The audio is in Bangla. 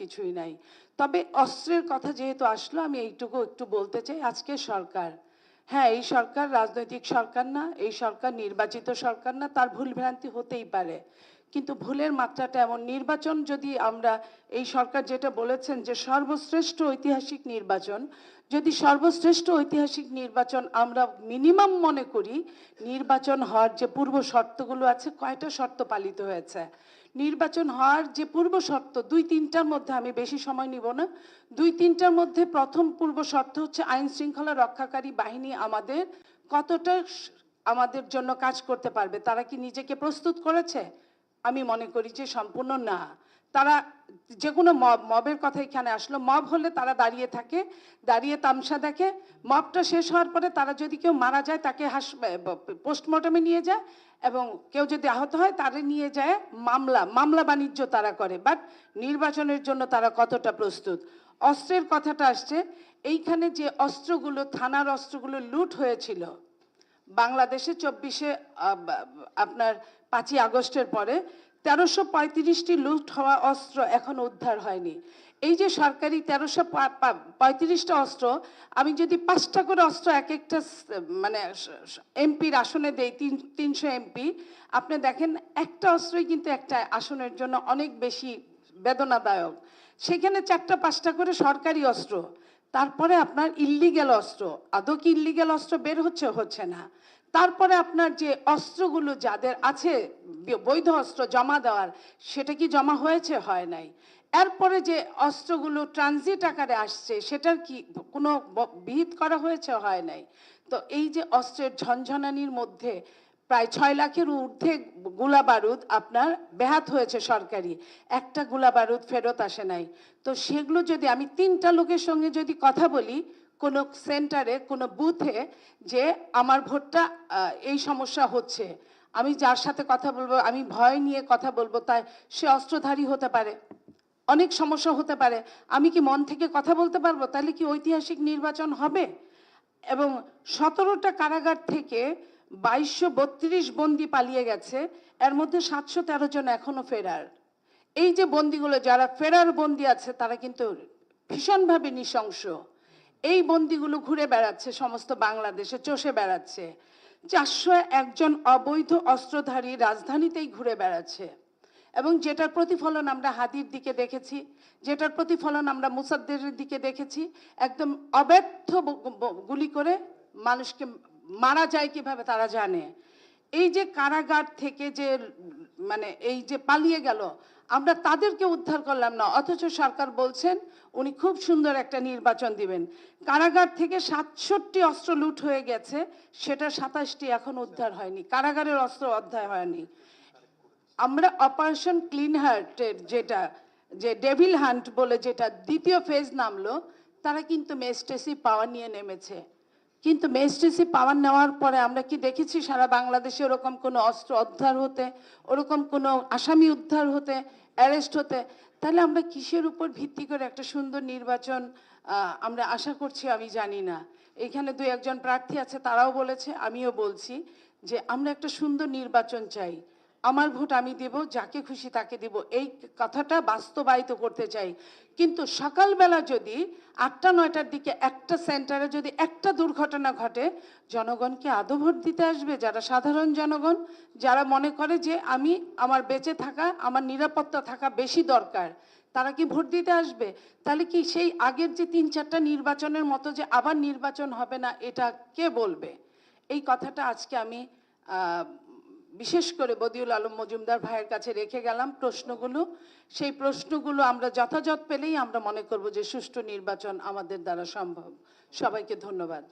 কিছুই নাই। তবে অস্ত্রের কথা যেহেতু আসলো, আমি এইটুকু একটু বলতে চাই। আজকে সরকার, হ্যাঁ, এই সরকার রাজনৈতিক সরকার না, এই সরকার নির্বাচিত সরকার না, তার ভুলভ্রান্তি হতেই পারে। কিন্তু ভুলের মাত্রাটা এমন, নির্বাচন যদি আমরা, এই সরকার যেটা বলেছেন যে সর্বশ্রেষ্ঠ ঐতিহাসিক নির্বাচন, যদি সর্বশ্রেষ্ঠ ঐতিহাসিক নির্বাচন আমরা মিনিমাম মনে করি, নির্বাচন হওয়ার যে পূর্ব শর্তগুলো আছে, কয়টা শর্ত পালিত হয়েছে? নির্বাচন হওয়ার যে পূর্ব শর্ত, ২-৩টার মধ্যে, আমি বেশি সময় নিব না, ২-৩টার মধ্যে প্রথম পূর্ব শর্ত হচ্ছে আইন শৃঙ্খলা রক্ষাকারী বাহিনী আমাদের কতটা আমাদের জন্য কাজ করতে পারবে। তারা কি নিজেকে প্রস্তুত করেছে? আমি মনে করি যে সম্পূর্ণ না। তারা যে কোনো মবের কথা এখানে আসলো, মব হলে তারা দাঁড়িয়ে থাকে, দাঁড়িয়ে তামসা দেখে। মবটা শেষ হওয়ার পরে তারা যদি কেউ মারা যায় তাকে পোস্টমর্টমে নিয়ে যায়, এবং কেউ যদি আহত হয় তারে নিয়ে যায় মামলা বাণিজ্য তারা করে। বাট নির্বাচনের জন্য তারা কতটা প্রস্তুত? অস্ত্রের কথাটা আসছে, এইখানে যে অস্ত্রগুলো, থানার অস্ত্রগুলো লুট হয়েছিল বাংলাদেশে ২৪শে আপনার ৫ই আগস্টের পরে, ১৩৩৫টি লুট হওয়া অস্ত্র এখনো উদ্ধার হয়নি। এই যে সরকারি ১৩৩৫টা অস্ত্র, আমি যদি ৫টা করে অস্ত্র এক একটা মানে এমপির আসনে দেই, ৩০০ এমপি, আপনি দেখেন একটা অস্ত্রই কিন্তু একটা আসনের জন্য অনেক বেশি বেদনাদায়ক। সেখানে ৪টা-৫টা করে সরকারি অস্ত্র, তারপরে আপনার ইল্লিগ্যাল অস্ত্র। আদৌ কি ইল্লিগ্যাল অস্ত্র বের হচ্ছে না। তারপরে আপনার যে অস্ত্রগুলো যাদের আছে, বৈধ অস্ত্র জমা দেওয়ার, সেটা কি জমা হয়েছে? হয় নাই। এরপরে যে অস্ত্রগুলো ট্রানজিট আকারে আসছে, সেটার কি কোনো বিহিত করা হয়েছে? হয় নাই। তো এই যে অস্ত্রের ঝনঝনানির মধ্যে প্রায় ৬ লাখের ঊর্ধ্বে গোলা বারুদ আপনার ব্যাহত হয়েছে সরকারি, একটা গোলা বারুদ ফেরত আসে নাই। তো সেগুলো যদি আমি ৩টা লোকের সঙ্গে যদি কথা বলি কোনো সেন্টারে, কোনো বুথে, যে আমার ভোটটা এই সমস্যা হচ্ছে, আমি যার সাথে কথা বলবো, আমি ভয় নিয়ে কথা বলবো, তাই সে অস্ত্রধারী হতে পারে, অনেক সমস্যা হতে পারে। আমি কি মন থেকে কথা বলতে পারবো? তাহলে কি ঐতিহাসিক নির্বাচন হবে? এবং ১৭টা কারাগার থেকে ২২৩২ বন্দী পালিয়ে গেছে, এর মধ্যে ৭১৩ জন এখনো ফেরার। এই যে বন্দীগুলো যারা ফেরার বন্দী আছে, তারা কিন্তু ভীষণভাবে নৃশংস। এই বন্দীগুলো ঘুরে বেড়াচ্ছে সমস্ত বাংলাদেশে, চষে বেড়াচ্ছে। ৪০১ জন অবৈধ অস্ত্রধারী রাজধানীতেই ঘুরে বেড়াচ্ছে, এবং যেটার প্রতিফলন আমরা হাদির দিকে দেখেছি, যেটার প্রতিফলন আমরা মুসাদ্দেরের দিকে দেখেছি। একদম অব্যর্থ গুলি করে মানুষকে মারা যায় কিভাবে তারা জানে। এই যে কারাগার থেকে যে মানে এই যে পালিয়ে গেল, আমরা তাদেরকে উদ্ধার করলাম না, অথচ সরকার বলছেন উনি খুব সুন্দর একটা নির্বাচন দিবেন। কারাগার থেকে ৬৭টি অস্ত্র লুট হয়ে গেছে, সেটা ২৭টি এখন উদ্ধার হয়নি, কারাগারের অস্ত্র উদ্ধার হয়নি। আমরা অপারেশন ক্লিন হার্টের যেটা, যে ডেভিল হান্ট বলে যেটা দ্বিতীয় ফেজ নামলো, তারা কিন্তু মেস্টেসি পাওয়ার নিয়ে নেমেছে। কিন্তু মেস্টেসি পাওয়ার নেওয়ার পরে আমরা কি দেখেছি সারা বাংলাদেশে ওরকম কোনো অস্ত্র উদ্ধার হতে, ওরকম কোনো আসামি উদ্ধার হতে, অ্যারেস্ট হতে? তাহলে আমরা কিসের উপর ভিত্তি করে একটা সুন্দর নির্বাচন আমরা আশা করছি? আমি জানি না। এখানে ২-১ জন প্রার্থী আছে, তারাও বলেছে, আমিও বলছি যে আমরা একটা সুন্দর নির্বাচন চাই। আমার ভোট আমি দেব, যাকে খুশি তাকে দেব, এই কথাটা বাস্তবায়িত করতে চাই। কিন্তু সকালবেলা যদি ৮টা-৯টার দিকে একটা সেন্টারে যদি একটা দুর্ঘটনা ঘটে, জনগণ কি আদৌ ভোট দিতে আসবে? যারা সাধারণ জনগণ, যারা মনে করে যে আমি আমার বেঁচে থাকা, আমার নিরাপত্তা থাকা বেশি দরকার, তারা কি ভোট দিতে আসবে? তাহলে কি সেই আগের যে ৩-৪টা নির্বাচনের মতো যে আবার নির্বাচন হবে না, এটা কে বলবে? এই কথাটা আজকে আমি বিশেষ করে বদিউল আলম মজুমদার ভাইয়ের কাছে রেখে গেলাম প্রশ্নগুলো। সেই প্রশ্নগুলো আমরা যথাযথ পেলেই আমরা মনে করব যে সুষ্ঠু নির্বাচন আমাদের দ্বারা সম্ভব। সবাইকে ধন্যবাদ।